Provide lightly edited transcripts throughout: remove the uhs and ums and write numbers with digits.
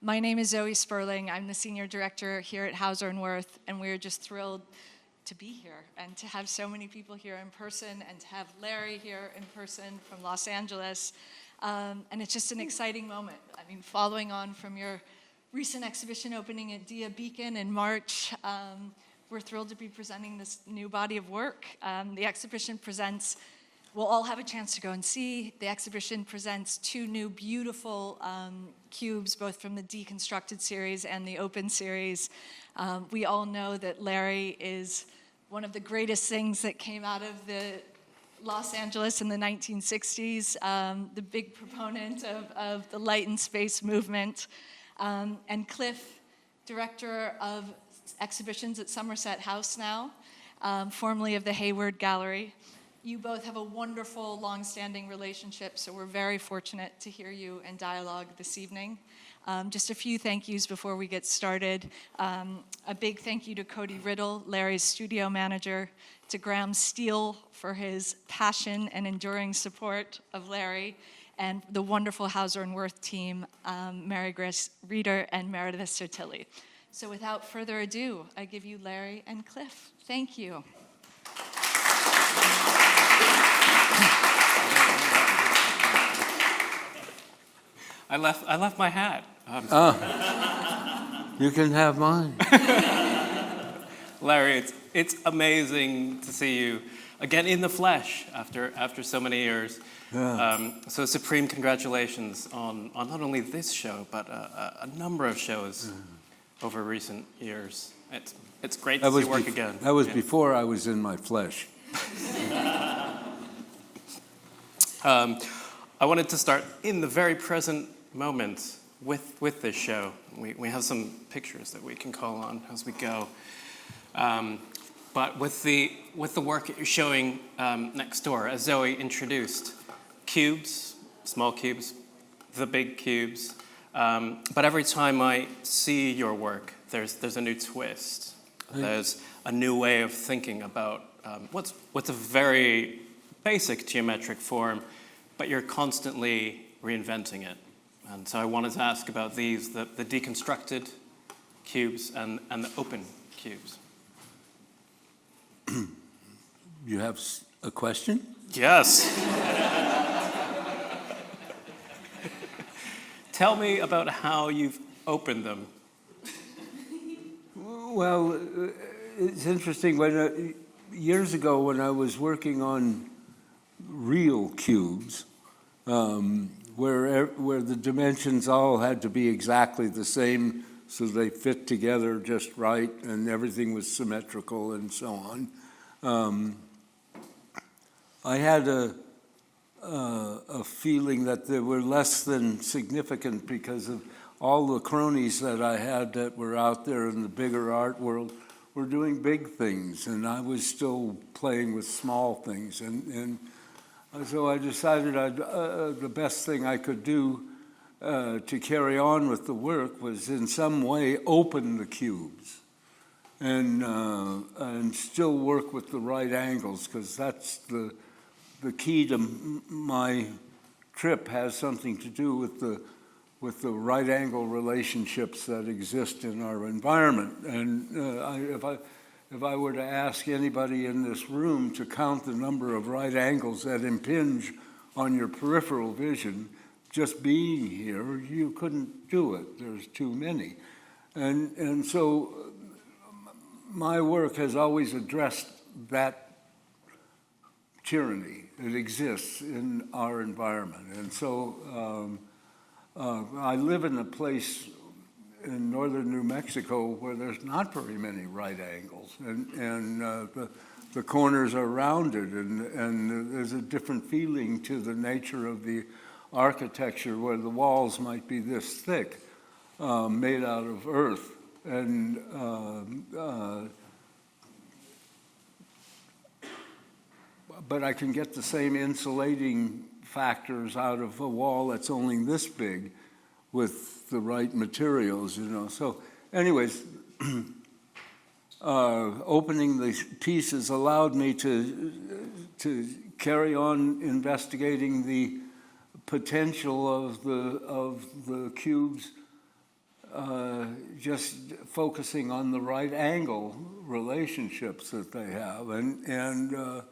My name is Zoe Sperling. I'm the Senior Director here at Hauser Wirth, and we're just thrilled to be here and to have so many people here in person and to have Larry here in person from Los Angeles. And it's just an exciting moment. I mean, following on from your recent exhibition opening at Dia Beacon in March, we're thrilled to be presenting this new body of work. The exhibition presents, we'll all have a chance to go and see. The exhibition presents two new beautiful cubes, both from the Deconstructed series and the Open series. We all know that Larry is one of the greatest things that came out of the Los Angeles in the 1960s, the big proponent of the light and space movement. And Cliff, director of exhibitions at Somerset House now, formerly of the Hayward Gallery. You both have a wonderful, long-standing relationship, so we're very fortunate to hear you and dialogue this evening. Just a few thank yous before we get started. A big thank you to Cody Riddle, Larry's studio manager, to Graham Steele for his passion and enduring support of Larry, and the wonderful Hauser and Wirth team, Mary Grace Reeder and Meredith Sertilli. So without further ado, I give you Larry and Cliff. Thank you. I left my hat. You can have mine. Larry, it's amazing to see you again in the flesh after so many years. Yeah. So supreme congratulations on not only this show but a number of shows over recent years. It's great to see work again. That was before I was in my flesh. I wanted to start in the very present moment with this show. We have some pictures that we can call on as we go. But with the work that you're showing next door, as Zoe introduced, cubes, small cubes, the big cubes. But every time I see your work, there's a new twist. There's a new way of thinking about what's a very basic geometric form, but you're constantly reinventing it. And so I wanted to ask about these, the deconstructed cubes and the open cubes. You have a question? Yes. Tell me about how you've opened them. Well, it's interesting. Years ago, when I was working on real cubes, where the dimensions all had to be exactly the same, so they fit together just right, and everything was symmetrical and so on. I had a feeling that they were less than significant because of all the cronies that I had that were out there in the bigger art world were doing big things, and I was still playing with small things. And so I decided the best thing I could do to carry on with the work was in some way open the cubes and still work with the right angles, because that's the key to my trip, has something to do with the right angle relationships that exist in our environment. And if I were to ask anybody in this room to count the number of right angles that impinge on your peripheral vision, just being here, you couldn't do it. There's too many. And so my work has always addressed that tyranny that exists in our environment. And so I live in a place in northern New Mexico where there's not very many right angles, and the corners are rounded, and there's a different feeling to the nature of the architecture, where the walls might be this thick, made out of earth, and but I can get the same insulating factors out of a wall that's only this big with the right materials, So anyways, opening the pieces allowed me to carry on investigating the potential of the cubes just focusing on the right angle relationships that they have. And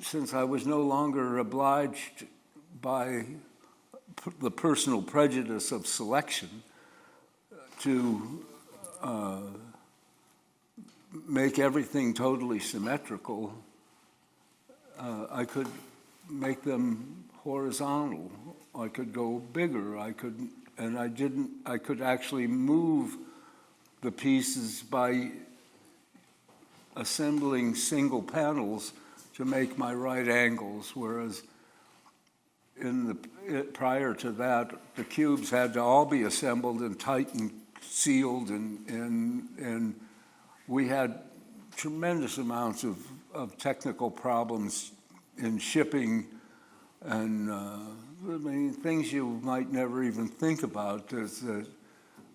since I was no longer obliged by the personal prejudice of selection to make everything totally symmetrical, I could make them horizontal. I could go bigger. I could actually move the pieces by assembling single panels to make my right angles, whereas prior to that, the cubes had to all be assembled and tight and sealed, and we had tremendous amounts of technical problems in shipping, and I mean, things you might never even think about. Is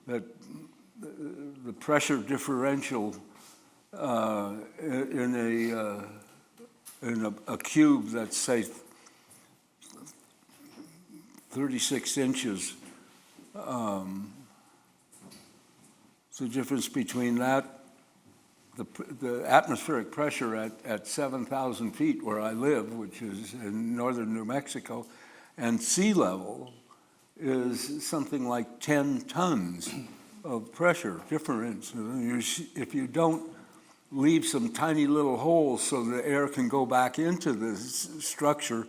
that the pressure differential in a cube that's, say, 36 inches, the difference between that, the atmospheric pressure at 7,000 feet where I live, which is in northern New Mexico, and sea level is something like 10 tons of pressure difference. If you don't leave some tiny little holes so the air can go back into the structure,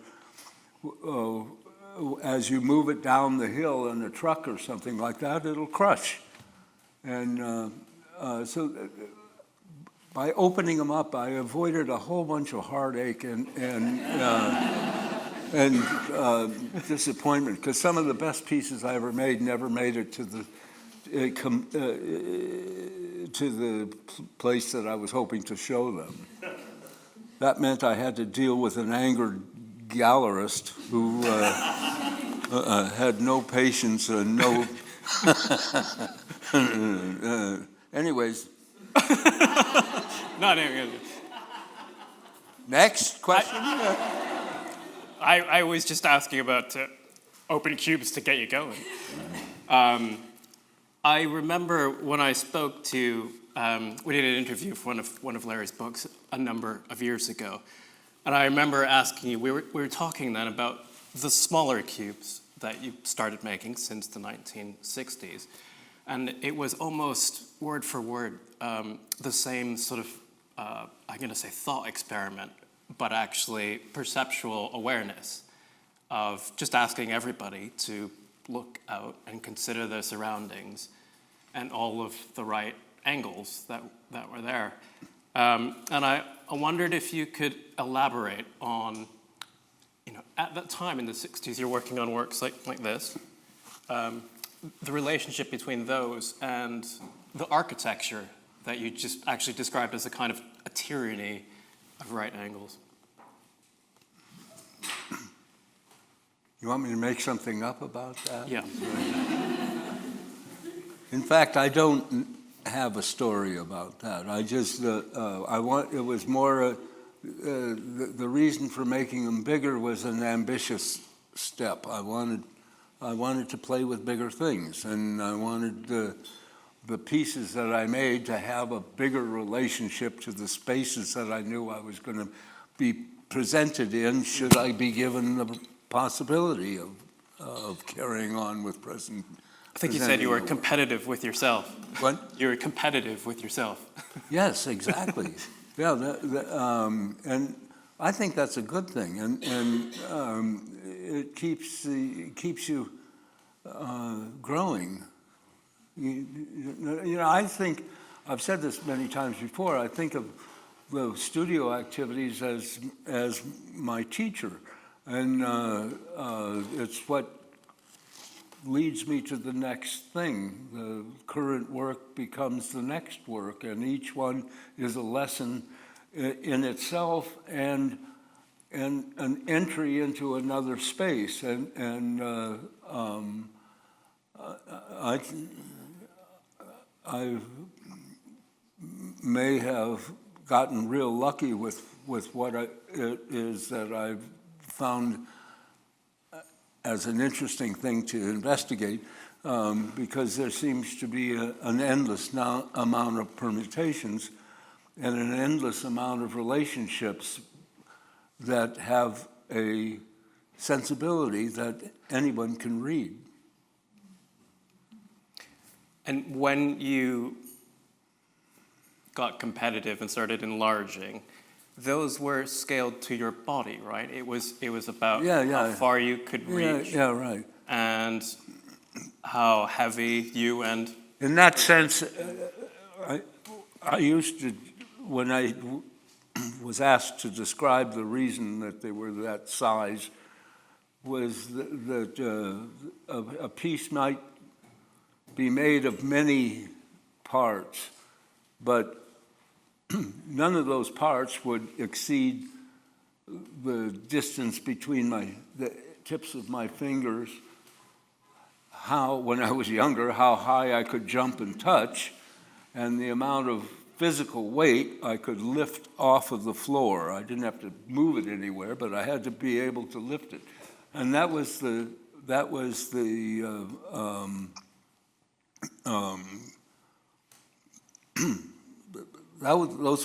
as you move it down the hill in a truck or something like that, it'll crush. And so by opening them up, I avoided a whole bunch of heartache and disappointment, because some of the best pieces I ever made never made it to the place that I was hoping to show them. That meant I had to deal with an angered gallerist who had no patience and no... anyways. Not even. Next question. I was just asking about open cubes to get you going. I remember when I spoke to, we did an interview for one of Larry's books a number of years ago, and I remember asking you, we were talking then about the smaller cubes that you started making since the 1960s, and it was almost word for word the same sort of, I'm going to say thought experiment, but actually perceptual awareness of just asking everybody to look out and consider their surroundings and all of the right angles that were there. And I wondered if you could elaborate on, at that time in the 60s, you're working on works like this, the relationship between those and the architecture that you just actually described as a kind of a tyranny of right angles. You want me to make something up about that? Yeah. In fact, I don't have a story about that. I just, it was more, the reason for making them bigger was an ambitious step. I wanted to play with bigger things, and I wanted the pieces that I made to have a bigger relationship to the spaces that I knew I was going to be presented in, should I be given the possibility of carrying on with present. I think you said you were competitive with yourself. What? You were competitive with yourself. Yes, exactly. Yeah, and I think that's a good thing, and it keeps you growing. I think, I've said this many times before, I think of the studio activities as my teacher. And it's what leads me to the next thing. The current work becomes the next work, and each one is a lesson in itself and an entry into another space. And I may have gotten real lucky with what it is that I've found as an interesting thing to investigate, because there seems to be an endless amount of permutations and an endless amount of relationships that have a sensibility that anyone can read. And when you got competitive and started enlarging, those were scaled to your body, right? It was about how far you could reach. Yeah, right. And how heavy you and... In that sense, I used to, when I was asked to describe the reason that they were that size, was that a piece might be made of many parts, but none of those parts would exceed the distance between the tips of my fingers, when I was younger, how high I could jump and touch, and the amount of physical weight I could lift off of the floor. I didn't have to move it anywhere, but I had to be able to lift it. And those were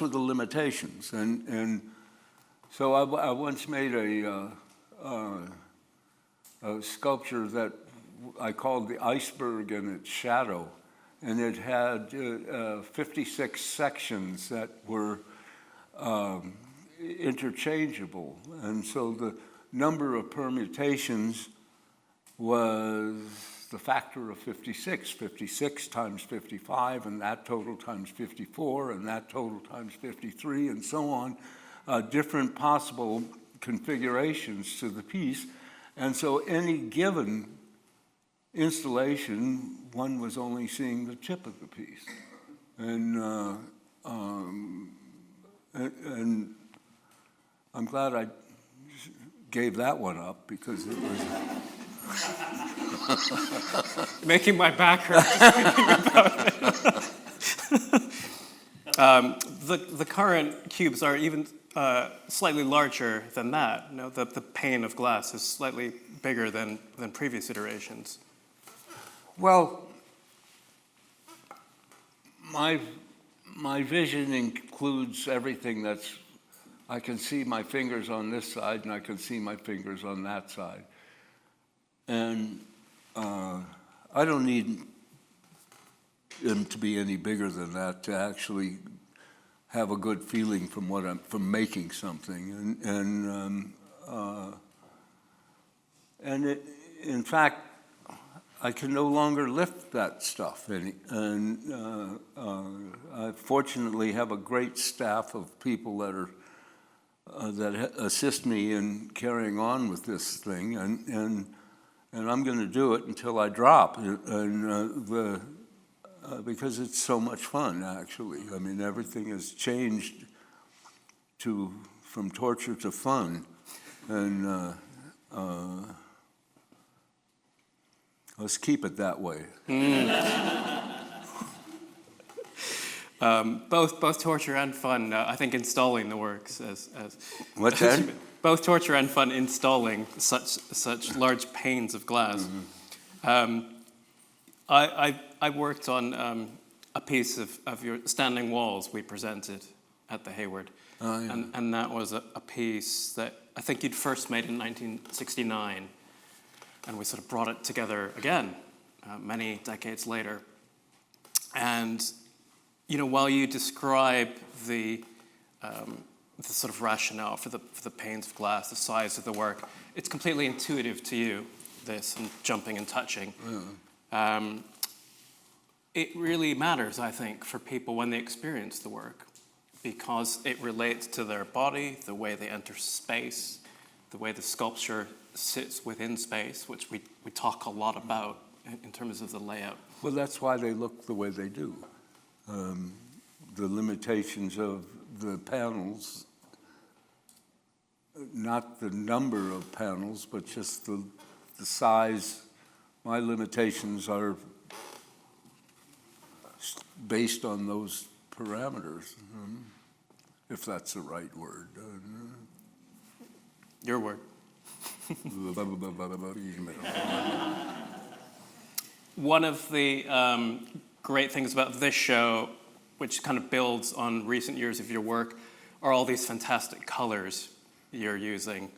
the limitations. And so I once made a sculpture that I called the iceberg and its shadow. And it had 56 sections that were interchangeable. And so the number of permutations was the factor of 56, 56 times 55, and that total times 54, and that total times 53, and so on, different possible configurations to the piece. And so any given installation, one was only seeing the tip of the piece. And I'm glad I gave that one up, because it was... Making my back hurt just thinking about it. The current cubes are even slightly larger than that. You know, the pane of glass is slightly bigger than previous iterations. Well, my vision includes everything that's... I can see my fingers on this side, and I can see my fingers on that side. And I don't need them to be any bigger than that to actually have a good feeling from making something. And in fact, I can no longer lift that stuff. And I fortunately have a great staff of people that assist me in carrying on with this thing. And I'm going to do it until I drop, because it's so much fun, actually. I mean, everything has changed from torture to fun, and let's keep it that way. Both torture and fun. I think installing the works as What's that? Both torture and fun installing such large panes of glass. Mm-hmm. I worked on a piece of your standing walls we presented at the Hayward. Oh, yeah. And that was a piece that I think you'd first made in 1969, and we sort of brought it together again many decades later. And you know, while you describe the sort of rationale for the panes of glass, the size of the work, it's completely intuitive to you, this, and jumping and touching. Mm. It really matters, I think, for people when they experience the work, because it relates to their body, the way they enter space, the way the sculpture sits within space, which we talk a lot about in terms of the layout. Well, that's why they look the way they do. The limitations of the panels, not the number of panels, but just the size. My limitations are based on those parameters, if that's the right word. Your word. One of the great things about this show, which kind of builds on recent years of your work, are all these fantastic colors you're using.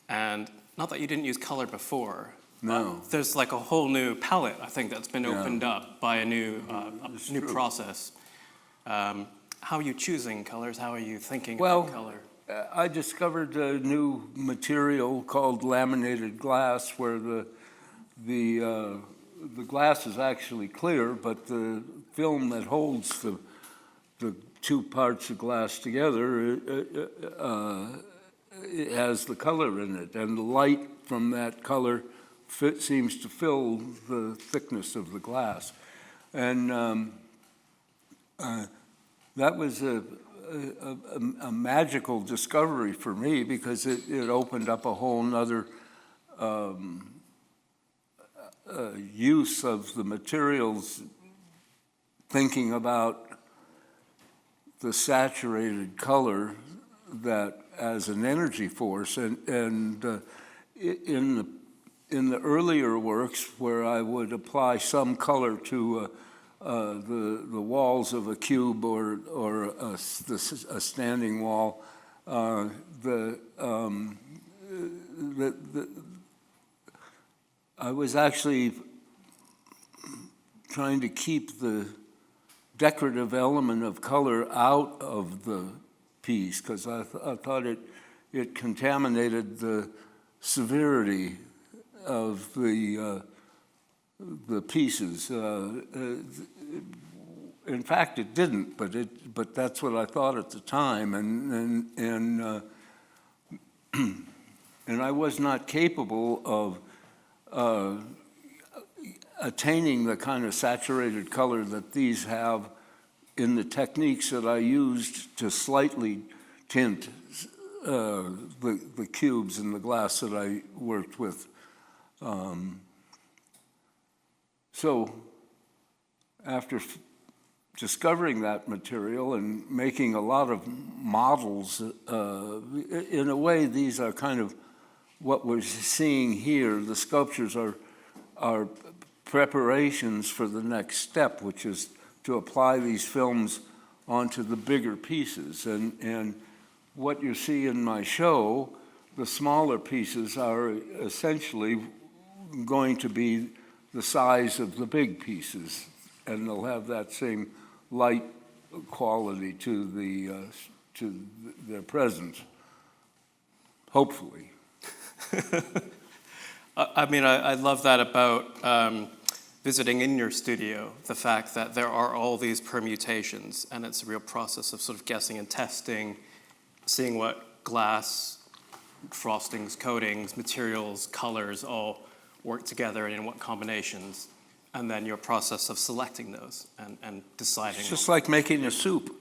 And not that you didn't use color before. No. There's like a whole new palette, I think, that's been opened up by a new process. How are you choosing colors? How are you thinking about color? I discovered a new material called laminated glass, where the glass is actually clear, but the film that holds the two parts of glass together it has the color in it, and the light from that color seems to fill the thickness of the glass. And that was a magical discovery for me, because it opened up a whole nother use of the materials, thinking about the saturated color that as an energy force. And in the earlier works, where I would apply some color to the walls of a cube or a standing wall, I was actually trying to keep the decorative element of color out of the piece, because I thought it contaminated the severity of the pieces. In fact, it didn't, but that's what I thought at the time, and I was not capable of attaining the kind of saturated color that these have in the techniques that I used to slightly tint the cubes and the glass that I worked with. So after discovering that material and making a lot of models, in a way these are kind of what we're seeing here. The sculptures are preparations for the next step, which is to apply these films onto the bigger pieces. And what you see in my show, the smaller pieces are essentially going to be the size of the big pieces, and they'll have that same light quality to their presence, hopefully. I mean, I love that about visiting in your studio, the fact that there are all these permutations, and it's a real process of sort of guessing and testing, seeing what glass, frostings, coatings, materials, colors all work together and in what combinations, and then your process of selecting those and deciding. It's just like making a soup.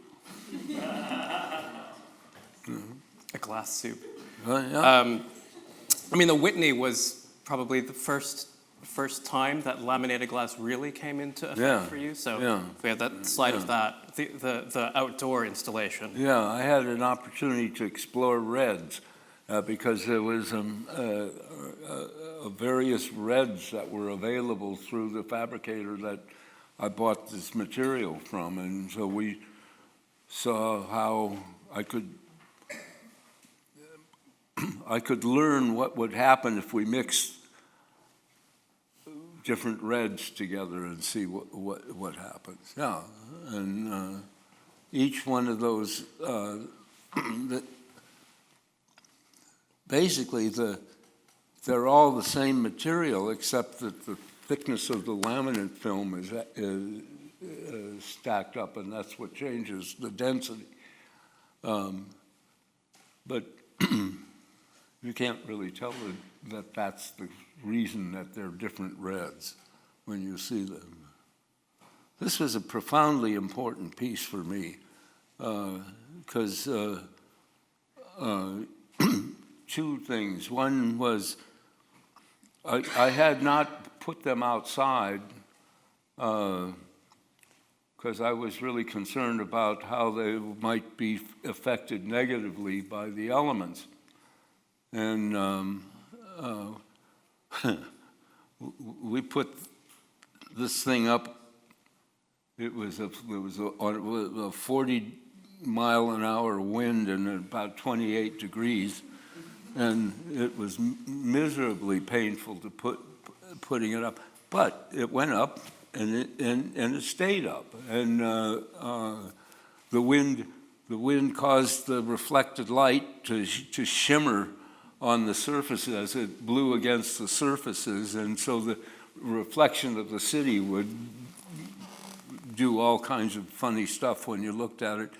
A glass soup. Yeah. I mean, the Whitney was probably the first time that laminated glass really came into effect for you. So we have that slide of that, the outdoor installation. Yeah, I had an opportunity to explore reds because there was various reds that were available through the fabricator that I bought this material from, and so we saw how I could learn what would happen if we mixed different reds together and see what happens. Yeah, and each one of those, basically they're all the same material, except that the thickness of the laminate film is stacked up, and that's what changes the density. But you can't really tell that that's the reason that they're different reds when you see them. This was a profoundly important piece for me because two things. One was I had not put them outside because I was really concerned about how they might be affected negatively by the elements. And we put this thing up. It was a 40-mile-an-hour wind and about 28 degrees, and it was miserably painful to putting it up. But it went up, and it stayed up, and the wind caused the reflected light to shimmer on the surfaces as it blew against the surfaces, and so the reflection of the city would do all kinds of funny stuff when you looked at it,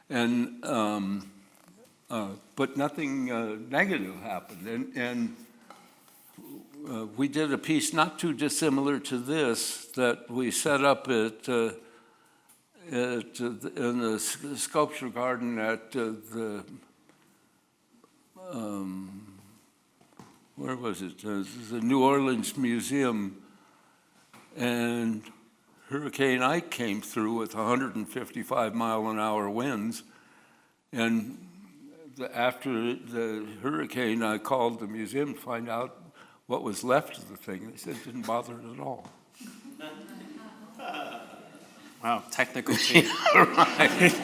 and but nothing negative happened, and we did a piece not too dissimilar to this that we set up in the sculpture garden at the where was it? The New Orleans Museum, and Hurricane Ike came through with 155-mile-an-hour winds, and after the hurricane, I called the museum to find out what was left of the thing. They said it didn't bother it at all. Wow, technical team. Right.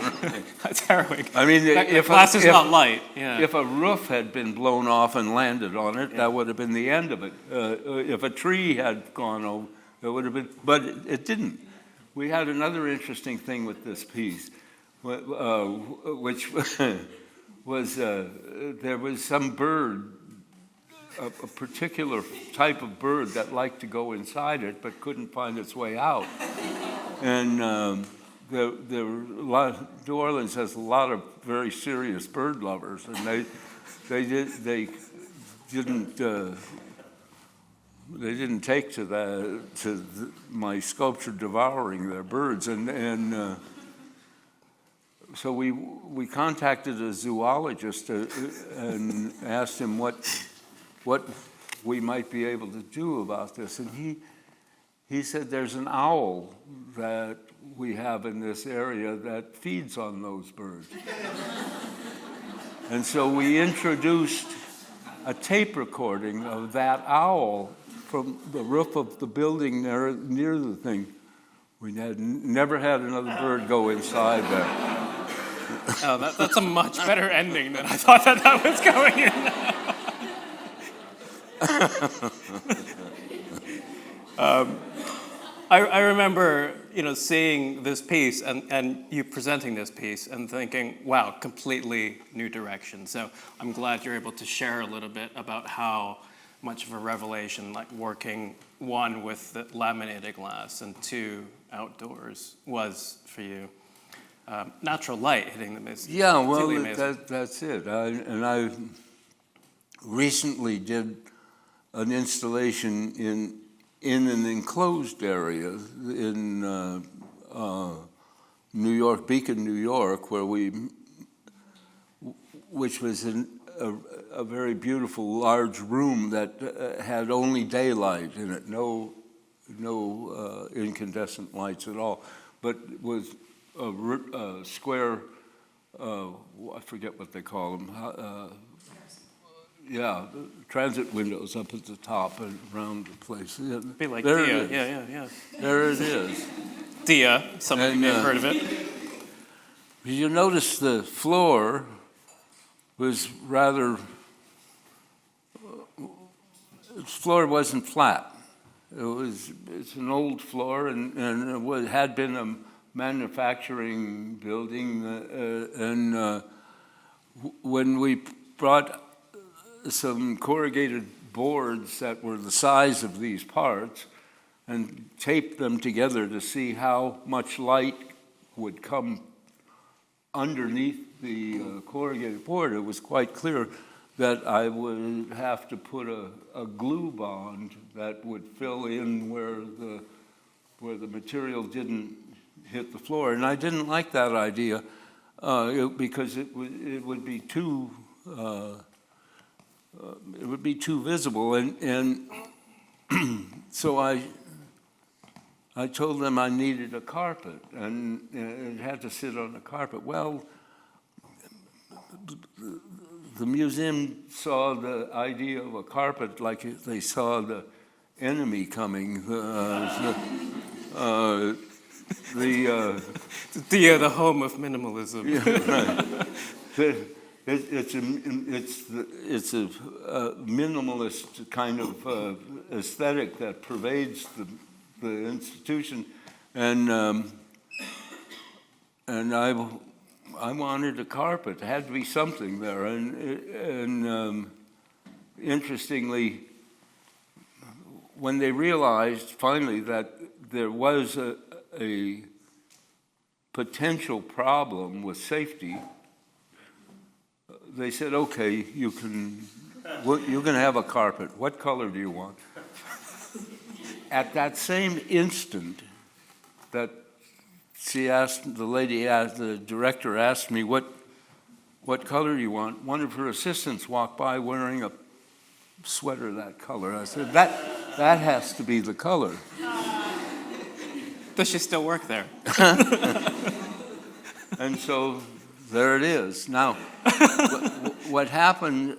That's harrowing. I mean, if glass is not light. Yeah. If a roof had been blown off and landed on it, that would have been the end of it. If a tree had gone over, it would have been, but it didn't. We had another interesting thing with this piece, which was there was some bird, a particular type of bird that liked to go inside it but couldn't find its way out. And there were a lot. New Orleans has a lot of very serious bird lovers, and they didn't take to my sculpture devouring their birds, and so we contacted a zoologist and asked him what we might be able to do about this, and he said there's an owl that we have in this area that feeds on those birds. And so we introduced a tape recording of that owl from the roof of the building there near the thing. We had never had another bird go inside there. Oh, that's a much better ending than I thought that was going in. I remember, seeing this piece and you presenting this piece and thinking, wow, completely new direction. So I'm glad you're able to share a little bit about how much of a revelation, like working one with the laminated glass and two outdoors was for you. Natural light hitting them is well, amazing. that's it. I recently did an installation in an enclosed area in New York, Beacon, New York, which was in a very beautiful large room that had only daylight in it, no incandescent lights at all, but was a square, I forget what they call them, transit windows up at the top and around the place. Be like there Dia. it is. Yeah. There it is. Dia, some of you may have heard of it. You notice the floor was rather, the floor wasn't flat. It's an old floor, and it had been a manufacturing building, and when we brought some corrugated boards that were the size of these parts and taped them together to see how much light would come underneath the corrugated board, it was quite clear that I would have to put a glue bond that would fill in where the material didn't hit the floor, and I didn't like that idea because it would be too visible, and so I told them I needed a carpet, and it had to sit on a carpet. Well, the museum saw the idea of a carpet like they saw the enemy coming. The the home of minimalism. Right. It's a minimalist kind of aesthetic that pervades the institution, and I wanted a carpet. It had to be something there, and interestingly, when they realized finally that there was a potential problem with safety, they said, "Okay, you're going to have a carpet. What color do you want?" At that same instant, that the director asked me, "What color do you want?" One of her assistants walked by wearing a sweater that color. I said, "That has to be the color." Does she still work there? And so there it is. Now, what happened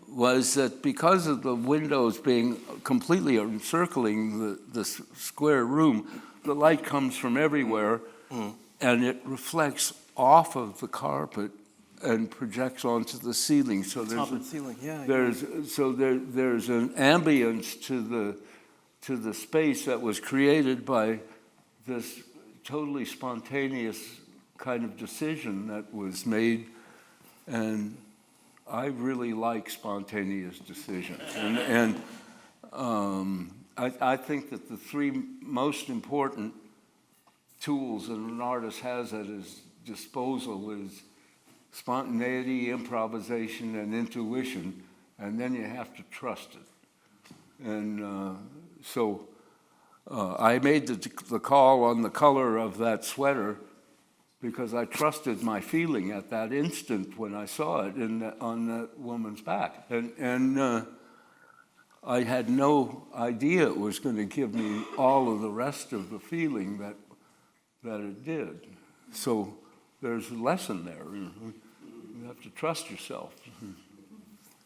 was that because of the windows being completely encircling the square room, the light comes from everywhere, and it reflects off of the carpet and projects onto the ceiling. So Top of the ceiling, yeah. there's an ambience to the space that was created by this totally spontaneous kind of decision that was made, and I really like spontaneous decisions. And I think that the three most important tools that an artist has at his disposal is spontaneity, improvisation, and intuition, and then you have to trust it. And so I made the call on the color of that sweater because I trusted my feeling at that instant when I saw it on that woman's back. And I had no idea it was going to give me all of the rest of the feeling that it did. So there's a lesson there. You have to trust yourself.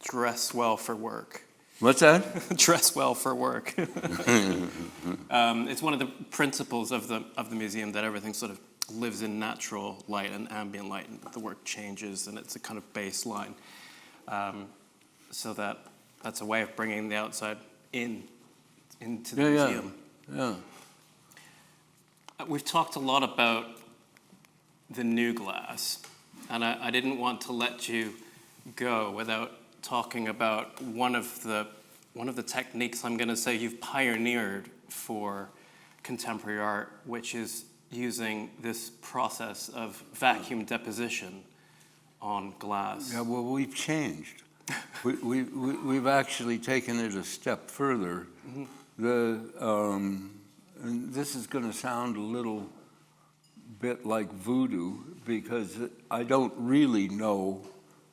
Dress well for work. What's that? Dress well for work. It's one of the principles of the museum that everything sort of lives in natural light and ambient light, and the work changes, and it's a kind of baseline. So that's a way of bringing the outside into the museum. Yeah. We've talked a lot about the new glass, and I didn't want to let you go without talking about one of the techniques I'm going to say you've pioneered for contemporary art, which is using this process of vacuum deposition on glass. Yeah, well, we've changed. We've actually taken it a step further. And this is going to sound a little bit like voodoo because I don't really know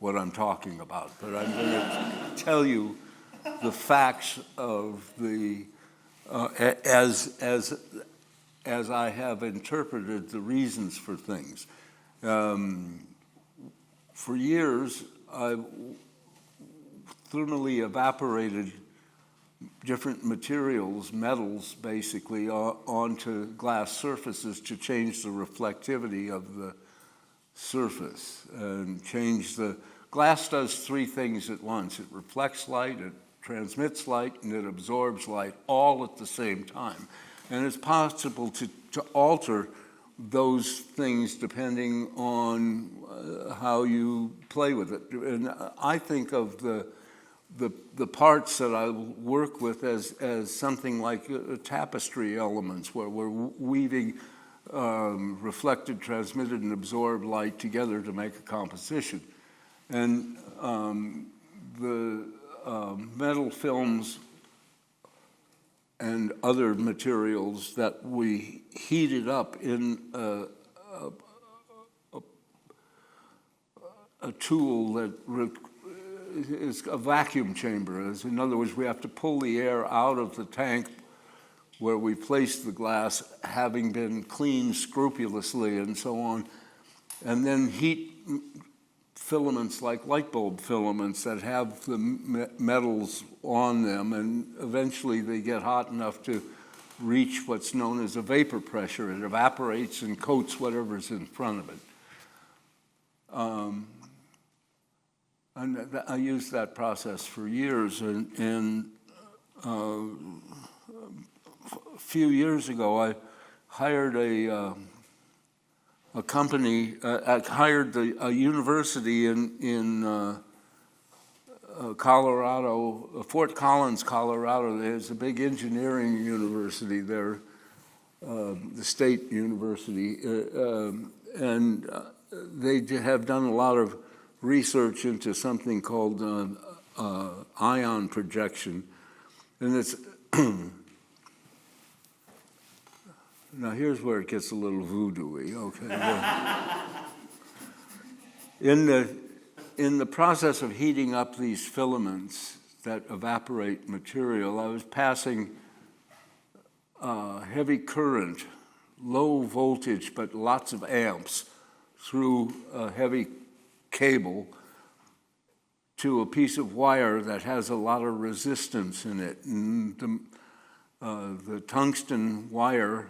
what I'm talking about, but I'm going to tell you the facts of the as I have interpreted the reasons for things. For years, I thermally evaporated different materials, metals basically, onto glass surfaces to change the reflectivity of the surface and change the... Glass does three things at once. It reflects light, it transmits light, and it absorbs light all at the same time. And it's possible to alter those things depending on how you play with it. And I think of the parts that I work with as something like tapestry elements, where we're weaving reflected, transmitted, and absorbed light together to make a composition. And the metal films and other materials that we heated up in a tool that is a vacuum chamber. In other words, we have to pull the air out of the tank where we place the glass, having been cleaned scrupulously and so on, and then filaments like light bulb filaments that have the metals on them, and eventually they get hot enough to reach what's known as a vapor pressure. It evaporates and coats whatever's in front of it. And I used that process for years, and a few years ago I hired a company, hired a university in Colorado, Fort Collins, Colorado. There's a big engineering university there, the state university, and they have done a lot of research into something called ion projection, and it's now here's where it gets a little voodoo-y. Okay. In the process of heating up these filaments that evaporate material, I was passing heavy current, low voltage, but lots of amps through a heavy cable to a piece of wire that has a lot of resistance in it. And the tungsten wire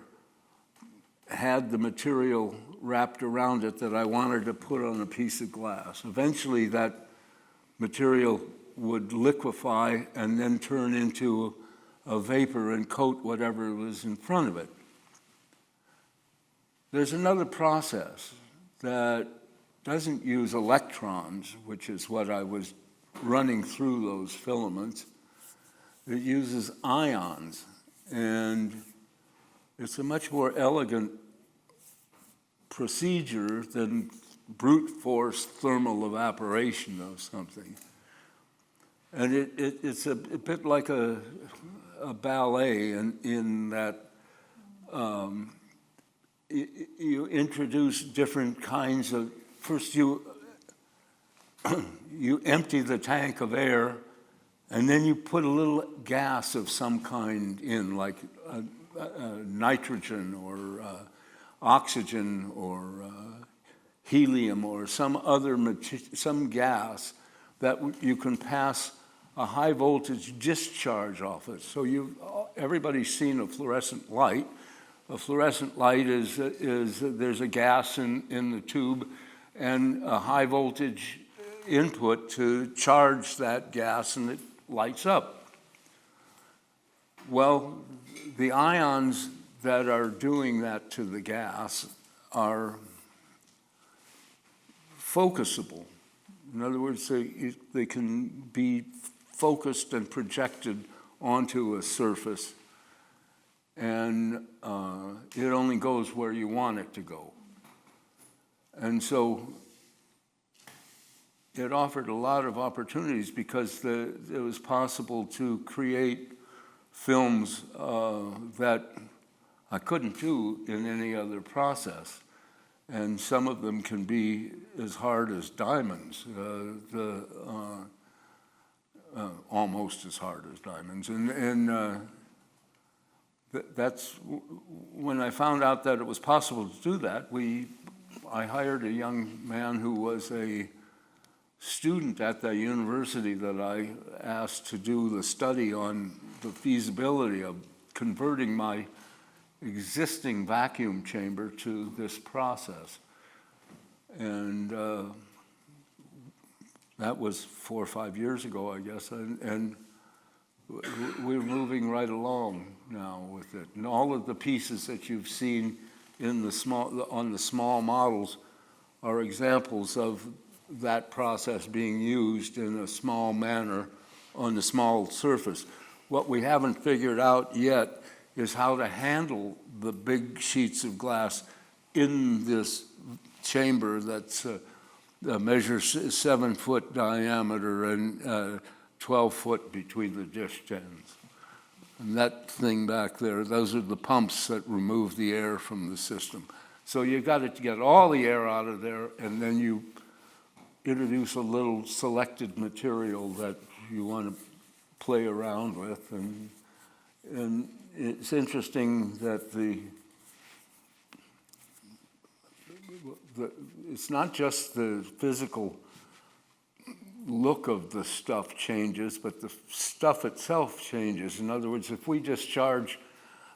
had the material wrapped around it that I wanted to put on a piece of glass. Eventually that material would liquefy and then turn into a vapor and coat whatever was in front of it. There's another process that doesn't use electrons, which is what I was running through those filaments. It uses ions, and it's a much more elegant procedure than brute force thermal evaporation of something. And it's a bit like a ballet in that you introduce different kinds of, first you empty the tank of air, and then you put a little gas of some kind in, like nitrogen or oxygen or helium or some other some gas that you can pass a high voltage discharge off it. So everybody's seen a fluorescent light. A fluorescent light is there's a gas in the tube and a high voltage input to charge that gas, and it lights up. Well, the ions that are doing that to the gas are focusable. In other words, they can be focused and projected onto a surface, and it only goes where you want it to go. And so it offered a lot of opportunities because it was possible to create films that I couldn't do in any other process. And some of them can be as hard as diamonds, almost as hard as diamonds. And that's when I found out that it was possible to do that. I hired a young man who was a student at the university that I asked to do the study on the feasibility of converting my existing vacuum chamber to this process. And that was 4 or 5 years ago, I guess, and we're moving right along now with it. And all of the pieces that you've seen on the small models are examples of that process being used in a small manner on a small surface. What we haven't figured out yet is how to handle the big sheets of glass in this chamber that's measures 7 foot diameter and 12 foot between the dish ends. And that thing back there, those are the pumps that remove the air from the system. So you got to get all the air out of there, and then you introduce a little selected material that you want to play around with. And it's interesting that it's not just the physical look of the stuff changes, but the stuff itself changes. In other words, if we discharge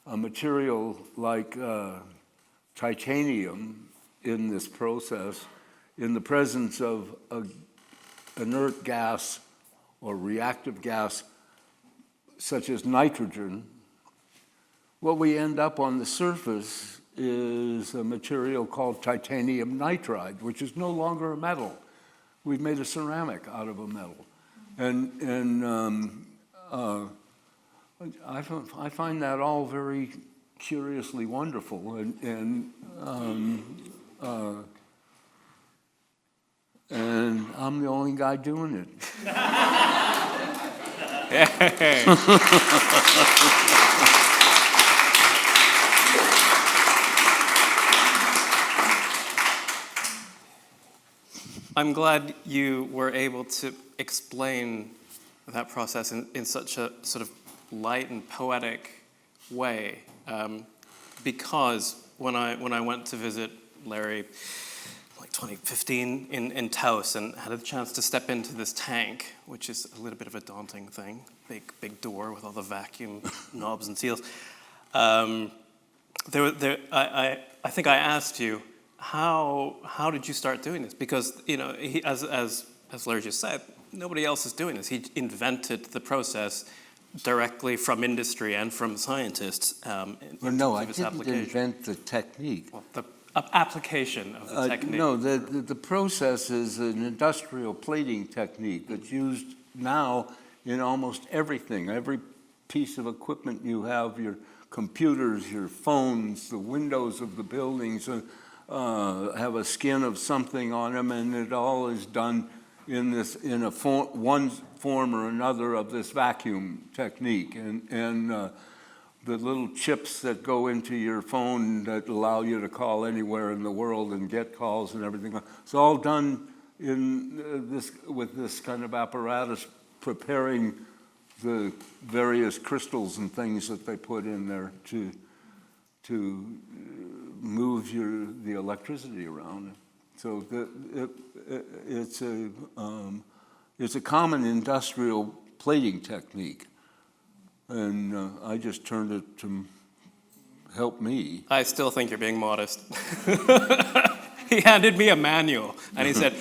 a material like titanium in this process, in the presence of an inert gas or reactive gas such as nitrogen, what we end up on the surface is a material called titanium nitride, which is no longer a metal. We've made a ceramic out of a metal. I find that all very curiously wonderful, and I'm the only guy doing it. I'm glad you were able to explain that process in such a sort of light and poetic way, because when I went to visit Larry, like 2015 in Taos, and had a chance to step into this tank, which is a little bit of a daunting thing, big door with all the vacuum knobs and seals. I think I asked you, how did you start doing this? Because, you know, as Larry just said, nobody else is doing this. He invented the process directly from industry and from scientists. Well, no, I didn't invent the technique. Well, the application of the technique. No, the process is an industrial plating technique that's used now in almost everything. Every piece of equipment you have, your computers, your phones, the windows of the buildings, have a skin of something on them, and it all is done in one form or another of this vacuum technique. And the little chips that go into your phone that allow you to call anywhere in the world and get calls and everything, it's all done with this kind of apparatus, preparing the various crystals and things that they put in there to move the electricity around. So it's a common industrial plating technique, and I just turned it to help me. I still think you're being modest. He handed me a manual, and he said,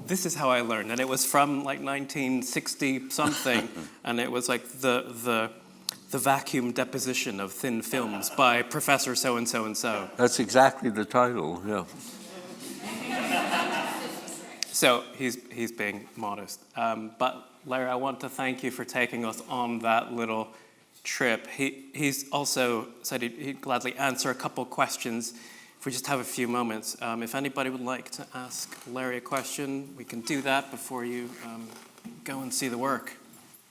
"This is how I learned," and it was from like 1960 something, and it was like the vacuum deposition of thin films by Professor so and so and so. That's exactly the title. Yeah. So he's being modest. But Larry, I want to thank you for taking us on that little trip. He's also said he'd gladly answer a couple questions if we just have a few moments. If anybody would like to ask Larry a question, we can do that before you go and see the work.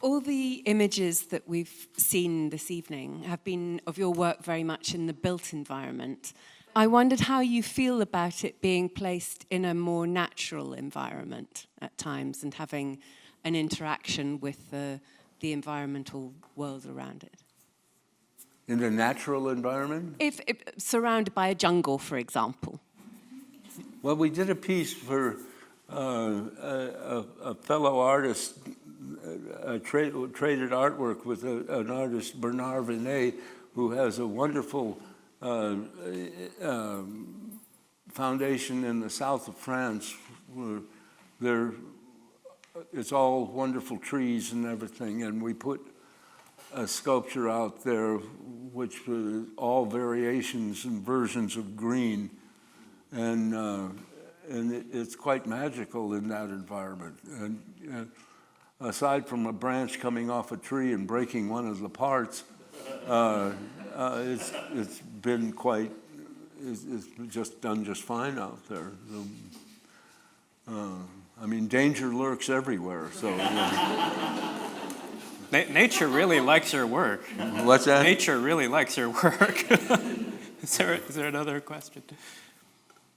All the images that we've seen this evening have been of your work very much in the built environment. I wondered how you feel about it being placed in a more natural environment at times and having an interaction with the environmental world around it. In a natural environment? If surrounded by a jungle, for example. Well, we did a piece for a fellow artist, traded artwork with an artist, Bernard Venet, who has a wonderful foundation in the south of France, where it's all wonderful trees and everything, and we put a sculpture out there which was all variations and versions of green, and it's quite magical in that environment. And aside from a branch coming off a tree and breaking one of the parts, it's been quite, it's just done just fine out there. I mean, danger lurks everywhere, so. Nature really likes your work. What's that? Nature really likes your work. Is there another question?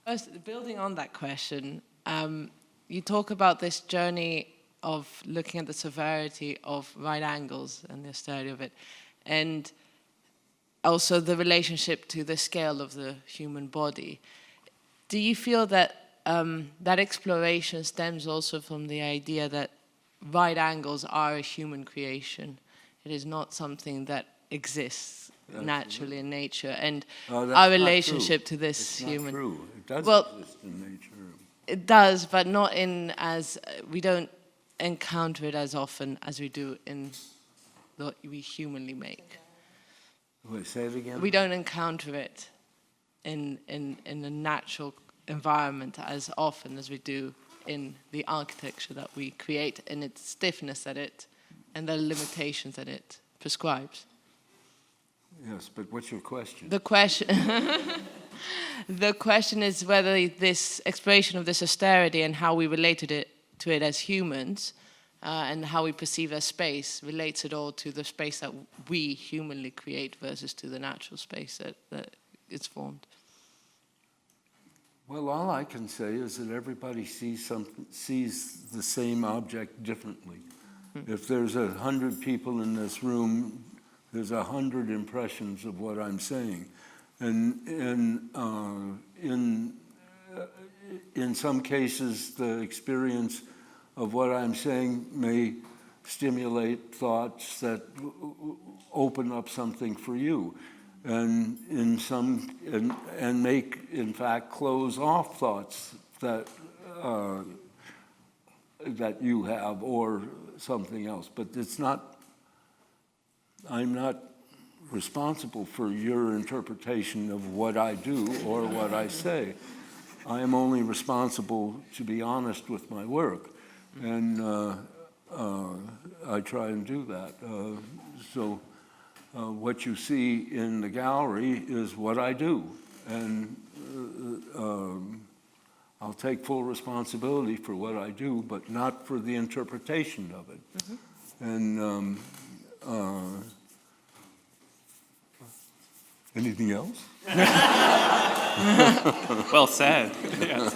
First, building on that question, you talk about this journey of looking at the severity of right angles and the austerity of it, and also the relationship to the scale of the human body. Do you feel that that exploration stems also from the idea that right angles are a human creation. It is not something that exists naturally in nature. And That's our not relationship true. to this It's human... not true. It does Well, exist in nature. It does, but not in as... we don't encounter it as often as we do in what we humanly make. Wait, say it again? We don't encounter it in a natural environment as often as we do in the architecture that we create, and its stiffness that it, and the limitations that it prescribes. Yes, but what's your question? The question, the question is whether this exploration of this austerity and how we related to it as humans, and how we perceive our space relates at all to the space that we humanly create versus to the natural space that it's formed. Well, all I can say is that everybody sees the same object differently. If there's 100 people in this room, there's 100 impressions of what I'm saying. And in some cases, the experience of what I'm saying may stimulate thoughts that open up something for you, and and make, in fact, close off thoughts that that you have or something else. But it's not. I'm not responsible for your interpretation of what I do or what I say. I am only responsible to be honest with my work. And I try and do that. So what you see in the gallery is what I do. And I'll take full responsibility for what I do, but not for the interpretation of it. And anything else? Well said. Yes.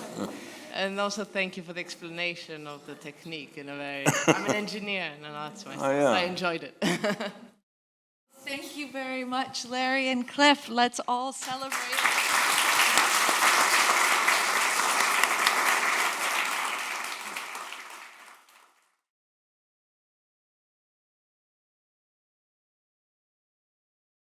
And also thank you for the explanation of the technique in a very... I'm an engineer and an artist myself, Oh, yeah. so I enjoyed it. Thank you very much, Larry and Cliff. Let's all celebrate.